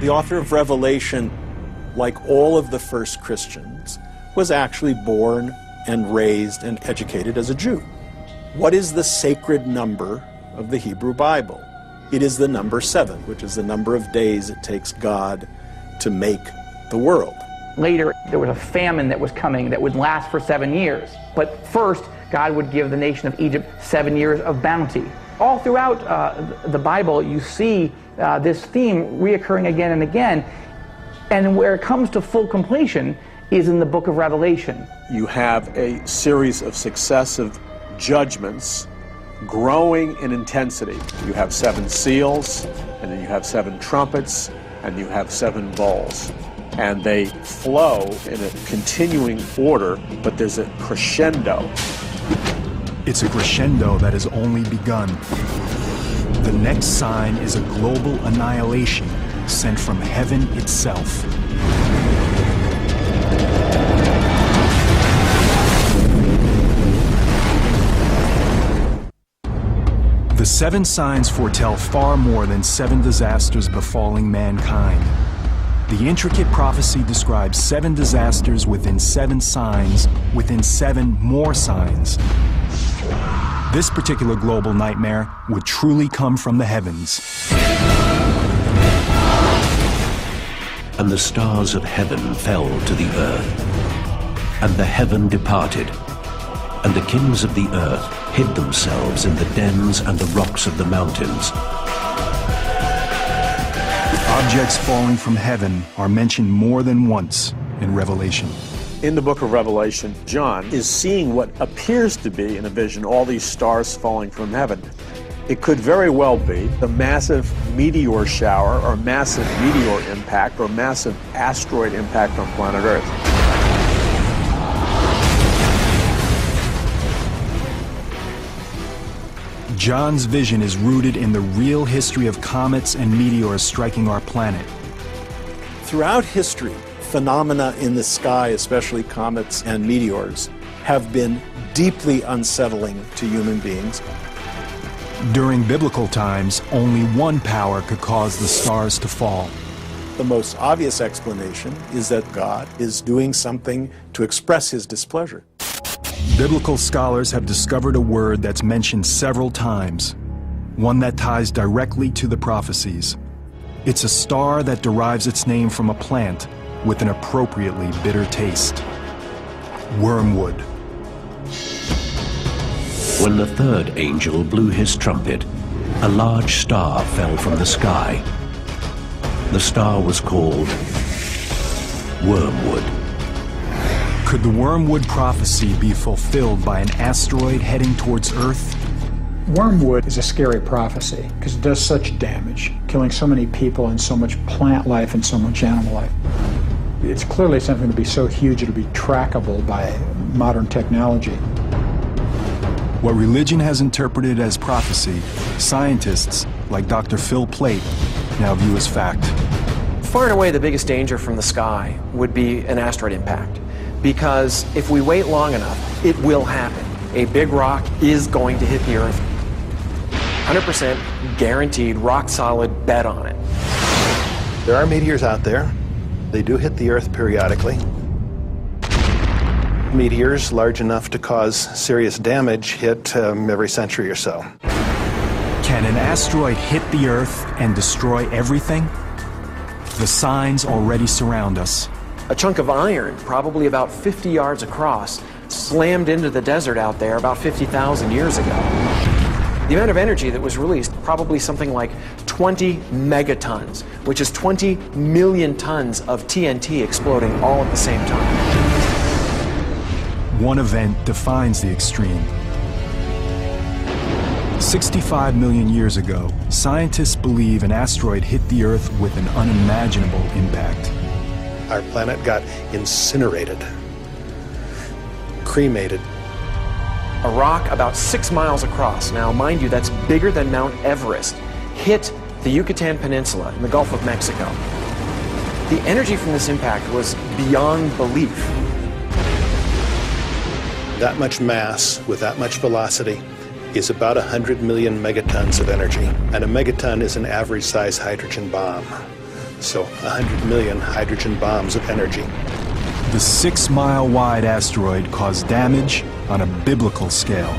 The author of Revelation, like all of the first Christians, was actually born and raised and educated as a Jew. What is the sacred number of the Hebrew Bible? It is the number 7, which is the number of days it takes God to make the world. Later, there was a famine that was coming that would last for 7 years. But first, God would give the nation of Egypt 7 years of bounty. All throughout the Bible, you see this theme reoccurring again and again. And where it comes to full completion is in the book of Revelation. You have a series of successive judgments growing in intensity. You have 7 seals, and then you have 7 trumpets, and you have 7 bowls. And they flow in a continuing order, but there's a crescendo. It's a crescendo that has only begun. The next sign is a global annihilation sent from heaven itself. The 7 signs foretell far more than 7 disasters befalling mankind. The intricate prophecy describes 7 disasters within 7 signs, within 7 more signs. This particular global nightmare would truly come from the heavens. And the stars of heaven fell to the earth, and the heaven departed, and the kings of the earth hid themselves in the dens and the rocks of the mountains. Objects falling from heaven are mentioned more than once in Revelation. In the book of Revelation, John is seeing what appears to be, in a vision, all these stars falling from heaven. It could very well be a massive meteor shower or massive meteor impact or massive asteroid impact on planet Earth. John's vision is rooted in the real history of comets and meteors striking our planet. Throughout history, phenomena in the sky, especially comets and meteors, have been deeply unsettling to human beings. During biblical times, only one power could cause the stars to fall. The most obvious explanation is that God is doing something to express his displeasure. Biblical scholars have discovered a word that's mentioned several times, one that ties directly to the prophecies. It's a star that derives its name from a plant with an appropriately bitter taste. Wormwood. When the 3rd angel blew his trumpet, a large star fell from the sky. The star was called Wormwood. Could the wormwood prophecy be fulfilled by an asteroid heading towards Earth? Wormwood is a scary prophecy because it does such damage, killing so many people and so much plant life and so much animal life. It's clearly something to be so huge it'll be trackable by modern technology. What religion has interpreted as prophecy, scientists like Dr. Phil Plait now view as fact. Far and away the biggest danger from the sky would be an asteroid impact, because if we wait long enough, it will happen. A big rock is going to hit the Earth. 100% guaranteed, rock solid, bet on it. There are meteors out there. They do hit the Earth periodically. Meteors large enough to cause serious damage hit every century or so. Can an asteroid hit the Earth and destroy everything? The signs already surround us. A chunk of iron, probably about 50 yards across, slammed into the desert out there about 50,000 years ago. The amount of energy that was released, probably something like 20 megatons, which is 20 million tons of TNT exploding all at the same time. One event defines the extreme. 65 million years ago, scientists believe an asteroid hit the Earth with an unimaginable impact. Our planet got incinerated, cremated. A rock about 6 miles across, now mind you that's bigger than Mount Everest, hit the Yucatan Peninsula in the Gulf of Mexico. The energy from this impact was beyond belief. That much mass with that much velocity is about 100 million megatons of energy. And a megaton is an average size hydrogen bomb. So 100 million hydrogen bombs of energy. The 6-mile-wide asteroid caused damage on a biblical scale.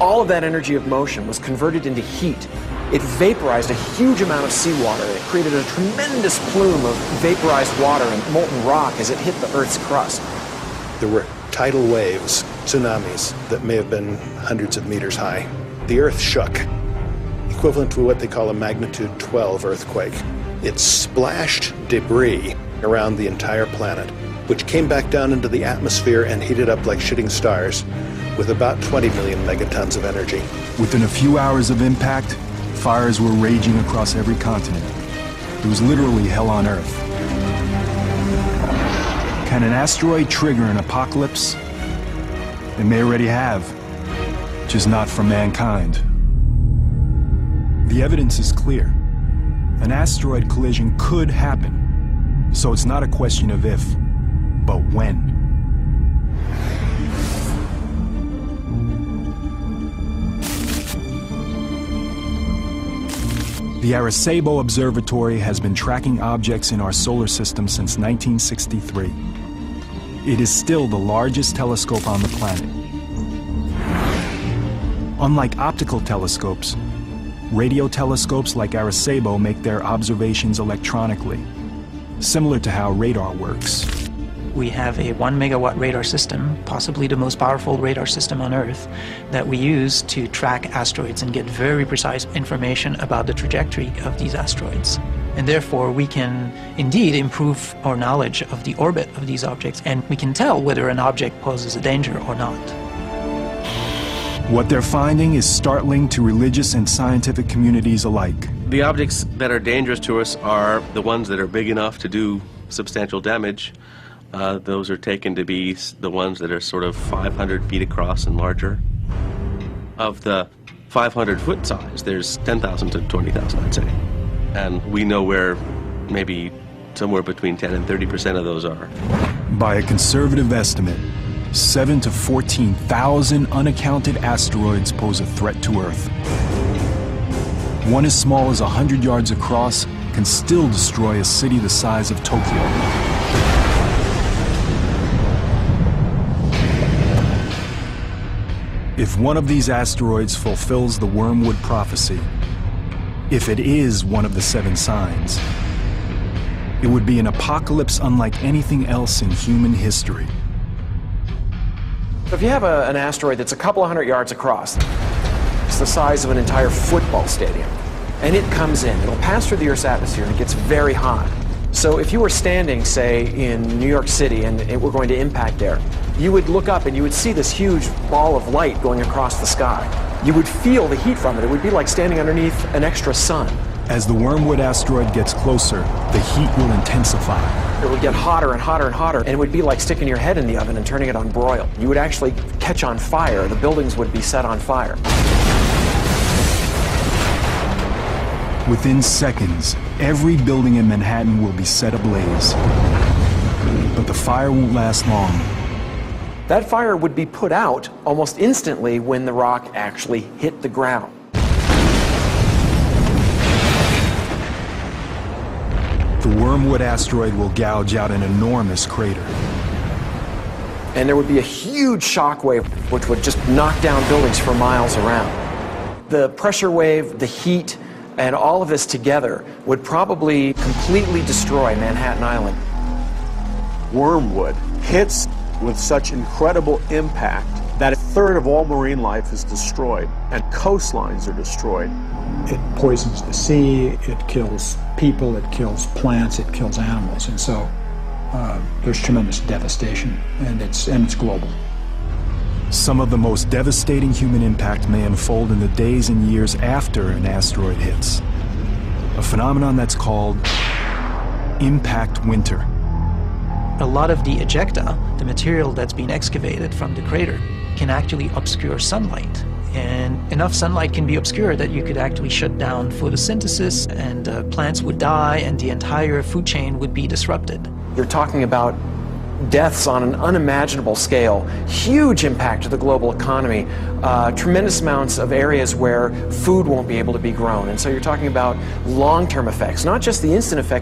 All of that energy of motion was converted into heat. It vaporized a huge amount of seawater. It created a tremendous plume of vaporized water and molten rock as it hit the Earth's crust. There were tidal waves, tsunamis, that may have been hundreds of meters high. The Earth shook, equivalent to what they call a magnitude 12 earthquake. It splashed debris around the entire planet, which came back down into the atmosphere and heated up like shooting stars with about 20 million megatons of energy. Within a few hours of impact, fires were raging across every continent. It was literally hell on Earth. Can an asteroid trigger an apocalypse? It may already have, just not for mankind. The evidence is clear. An asteroid collision could happen, so it's not a question of if, but when. The Arecibo Observatory has been tracking objects in our solar system since 1963. It is still the largest telescope on the planet. Unlike optical telescopes, radio telescopes like Arecibo make their observations electronically, similar to how radar works. We have a 1 megawatt radar system, possibly the most powerful radar system on Earth, that we use to track asteroids and get very precise information about the trajectory of these asteroids. And therefore, we can indeed improve our knowledge of the orbit of these objects, and we can tell whether an object poses a danger or not. What they're finding is startling to religious and scientific communities alike. The objects that are dangerous to us are the ones that are big enough to do substantial damage. Those are taken to be the ones that are sort of 500 feet across and larger. Of the 500-foot size, there's 10,000 to 20,000, I'd say. And we know where maybe somewhere between 10 and 30% of those are. By a conservative estimate, 7 to 14,000 unaccounted asteroids pose a threat to Earth. One as small as 100 yards across can still destroy a city the size of Tokyo. If one of these asteroids fulfills the Wormwood prophecy, if it is one of the 7 signs, it would be an apocalypse unlike anything else in human history. If you have an asteroid that's a couple of hundred yards across, it's the size of an entire football stadium, and it comes in, it'll pass through the Earth's atmosphere and it gets very hot. So if you were standing, say, in New York City and it were going to impact there, you would look up and you would see this huge ball of light going across the sky. You would feel the heat from it. It would be like standing underneath an extra sun. As the Wormwood asteroid gets closer, the heat will intensify. It would get hotter and hotter and hotter, and it would be like sticking your head in the oven and turning it on broil. You would actually catch on fire. The buildings would be set on fire. Within seconds, every building in Manhattan will be set ablaze. But the fire won't last long. That fire would be put out almost instantly when the rock actually hit the ground. The Wormwood asteroid will gouge out an enormous crater. And there would be a huge shock wave which would just knock down buildings for miles around. The pressure wave, the heat, and all of this together would probably completely destroy Manhattan Island. Wormwood hits with such incredible impact that a third of all marine life is destroyed, and coastlines are destroyed. It poisons the sea, it kills people, it kills plants, it kills animals, and so there's tremendous devastation, and it's global. Some of the most devastating human impact may unfold in the days and years after an asteroid hits. A phenomenon that's called impact winter. A lot of the ejecta, the material that's been excavated from the crater, can actually obscure sunlight. And enough sunlight can be obscured that you could actually shut down photosynthesis, and plants would die, and the entire food chain would be disrupted. You're talking about deaths on an unimaginable scale, huge impact to the global economy, tremendous amounts of areas where food won't be able to be grown. And so you're talking about long-term effects, not just the instant effect.